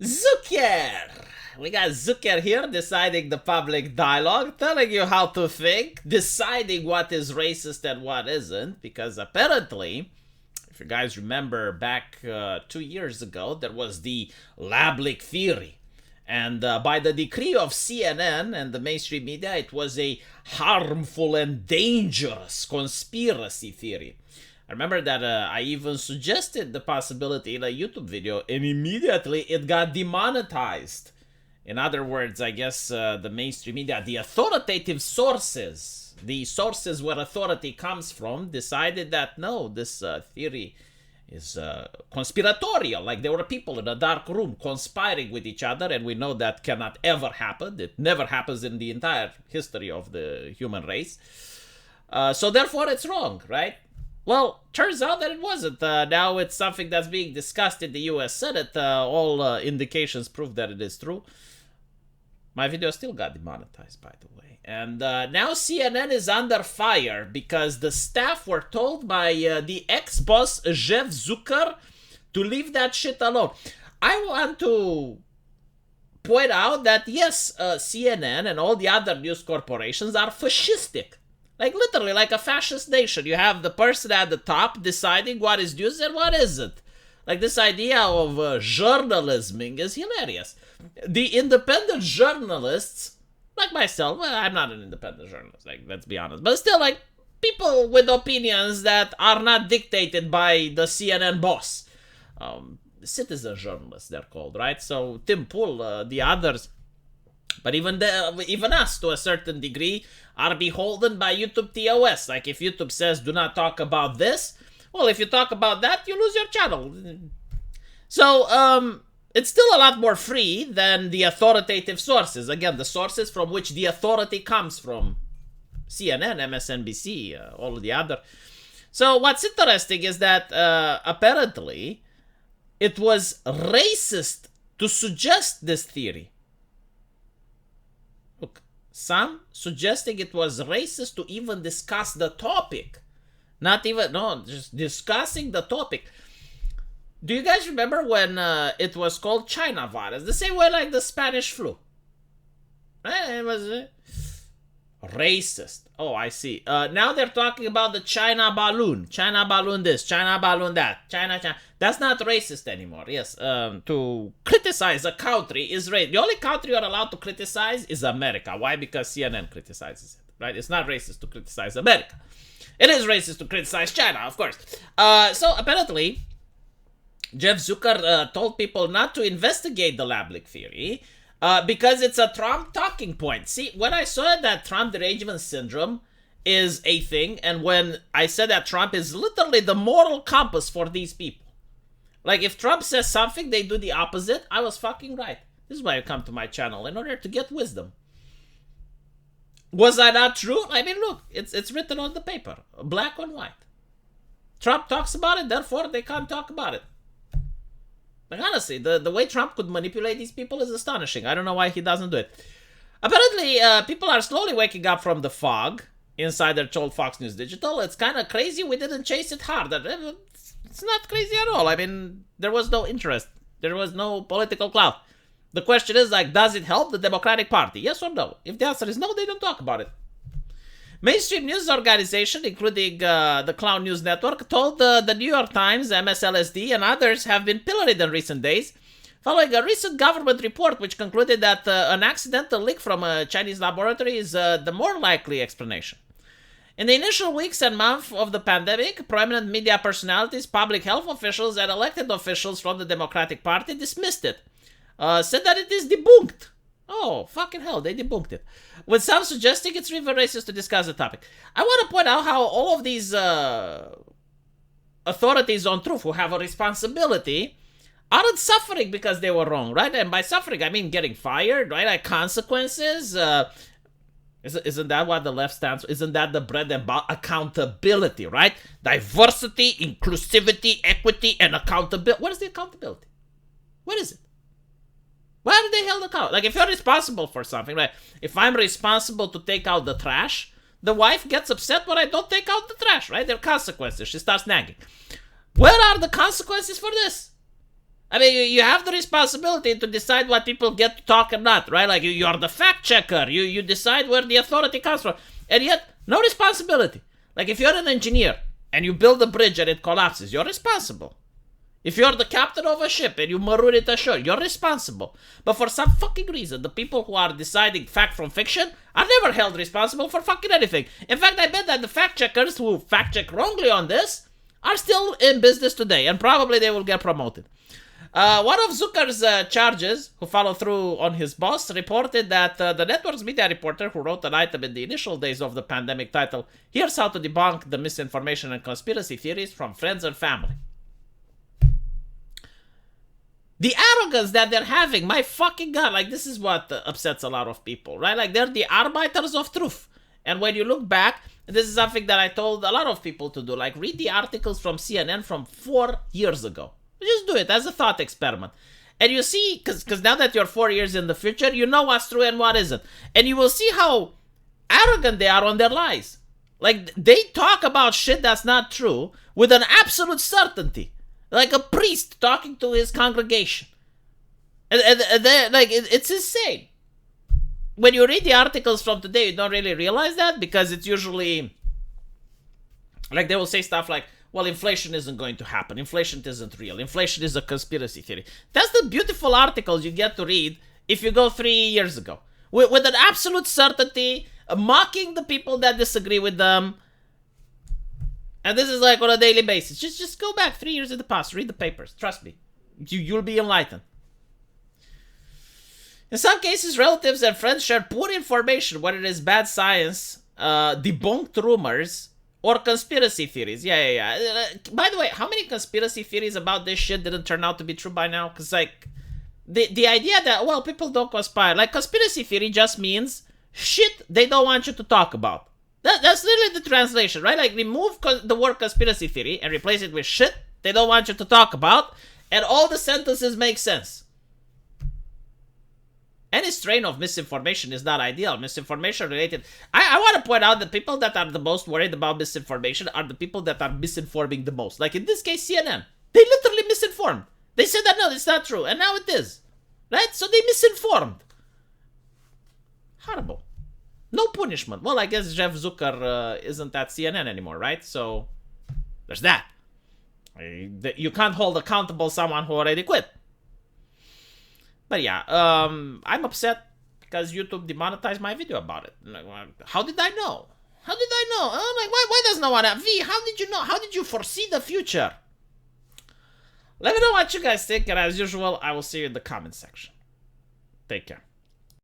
Zucker! We got Zucker here deciding the public dialogue, telling you how to think, deciding what is racist and what isn't, because apparently, if you guys remember back 2 years ago, there was the lab-leak theory. And by the decree of CNN and the mainstream media, it was a harmful and dangerous conspiracy theory. I remember that I even suggested the possibility in a YouTube video, and immediately it got demonetized. In other words, I guess the mainstream media, the authoritative sources, the sources where authority comes from, decided that no, this theory is conspiratorial. Like there were people in a dark room conspiring with each other, and we know that cannot ever happen. It never happens in the entire history of the human race. So therefore, it's wrong, right? Well, turns out that it wasn't. Now it's something that's being discussed in the U.S. Senate. All indications prove that it is true. My video still got demonetized, by the way. And now CNN is under fire because the staff were told by the ex-boss Jeff Zucker to leave that shit alone. I want to point out that, yes, CNN and all the other news corporations are fascistic. Like, literally, like a fascist nation. You have the person at the top deciding what is news and what isn't. Like, this idea of journalisming is hilarious. The independent journalists, like myself, well, I'm not an independent journalist, like, let's be honest. But still, like, people with opinions that are not dictated by the CNN boss. Citizen journalists, they're called, right? So, Tim Pool, the others... But even us, to a certain degree, are beholden by YouTube TOS. Like, if YouTube says, do not talk about this, well, if you talk about that, you lose your channel. So, it's still a lot more free than the authoritative sources. Again, the sources from which the authority comes from. CNN, MSNBC, all of the other. So, what's interesting is that, apparently, it was racist to suggest this theory. Some suggesting it was racist to even discuss the topic. Not even, no, just discussing the topic. Do you guys remember when it was called China virus? The same way like the Spanish flu. It was racist. Oh, I see. Now they're talking about the China balloon. China balloon this, China balloon that. China. That's not racist anymore. Yes, to criticize a country is racist. The only country you're allowed to criticize is America. Why? Because CNN criticizes it, right? It's not racist to criticize America. It is racist to criticize China, of course. So apparently, Jeff Zucker told people not to investigate the lab-leak theory because it's a Trump talking point. See, when I saw that Trump derangement syndrome is a thing, and when I said that Trump is literally the moral compass for these people. Like, if Trump says something, they do the opposite, I was fucking right. This is why you come to my channel, in order to get wisdom. Was I not true? I mean, look, it's written on the paper, black on white. Trump talks about it, therefore they can't talk about it. Like, honestly, the way Trump could manipulate these people is astonishing. I don't know why he doesn't do it. Apparently, people are slowly waking up from the fog inside their old Fox News Digital. It's kind of crazy we didn't chase it hard. It's not crazy at all. I mean, there was no interest. There was no political clout. The question is, like, does it help the Democratic Party? Yes or no? If the answer is no, they don't talk about it. Mainstream news organization, including the Clown News Network, told the New York Times, MSLSD, and others have been pilloried in recent days, following a recent government report which concluded that an accidental leak from a Chinese laboratory is the more likely explanation. In the initial weeks and months of the pandemic, prominent media personalities, public health officials, and elected officials from the Democratic Party dismissed it, said that it is debunked. Oh, fucking hell, they debunked it. With some suggesting it's even racist to discuss the topic. I want to point out how all of these authorities on truth who have a responsibility aren't suffering because they were wrong, right? And by suffering, I mean getting fired, right? Like consequences. Isn't that what the left stands for? Isn't that the bread and butter? Accountability, right? Diversity, inclusivity, equity, and accountability. What is the accountability? What is it? Why are they held accountable? Like, if you're responsible for something, right? If I'm responsible to take out the trash, the wife gets upset when I don't take out the trash, right? There are consequences. She starts nagging. Where are the consequences for this? I mean, you have the responsibility to decide what people get to talk and not, right? Like, you're the fact checker. You decide where the authority comes from. And yet, no responsibility. Like, if you're an engineer and you build a bridge and it collapses, you're responsible. If you're the captain of a ship and you maroon it ashore, you're responsible. But for some fucking reason, the people who are deciding fact from fiction are never held responsible for fucking anything. In fact, I bet that the fact checkers who fact check wrongly on this are still in business today, and probably they will get promoted. One of Zucker's charges, who followed through on his boss, reported that the network's media reporter who wrote an item in the initial days of the pandemic titled, "Here's how to debunk the misinformation and conspiracy theories from friends and family." The arrogance that they're having, my fucking god, like, this is what upsets a lot of people, right? Like, they're the arbiters of truth. And when you look back, this is something that I told a lot of people to do, like, read the articles from CNN from 4 years ago. Just do it as a thought experiment. And you see, because now that you're 4 years in the future, you know what's true and what isn't. And you will see how arrogant they are on their lies. Like, they talk about shit that's not true with an absolute certainty. Like a priest talking to his congregation. And they're, like, it's insane. When you read the articles from today, you don't really realize that, because it's usually, like, they will say stuff like, well, inflation isn't going to happen. Inflation isn't real. Inflation is a conspiracy theory. That's the beautiful articles you get to read if you go 3 years ago. With an absolute certainty, mocking the people that disagree with them. And this is like on a daily basis. Just go back 3 years in the past. Read the papers. Trust me. You'll be enlightened. In some cases, relatives and friends share poor information, whether it is bad science, debunked rumors, or conspiracy theories. Yeah. By the way, how many conspiracy theories about this shit didn't turn out to be true by now? Because, like, the idea that, well, people don't conspire. Like, conspiracy theory just means shit they don't want you to talk about. That's literally the translation, right? Like, remove the word conspiracy theory and replace it with shit they don't want you to talk about, and all the sentences make sense. Any strain of misinformation is not ideal. Misinformation related. I want to point out that people that are the most worried about misinformation are the people that are misinforming the most. Like, in this case, CNN. They literally misinformed. They said that, no, it's not true, and now it is. Right? So they misinformed. Horrible. No punishment. Well, I guess Jeff Zucker isn't at CNN anymore, right? So there's that. You can't hold accountable someone who already quit. But yeah, I'm upset because YouTube demonetized my video about it. How did I know? How did I know? I'm like, why does no one have? V, how did you know? How did you foresee the future? Let me know what you guys think, and as usual, I will see you in the comment section. Take care.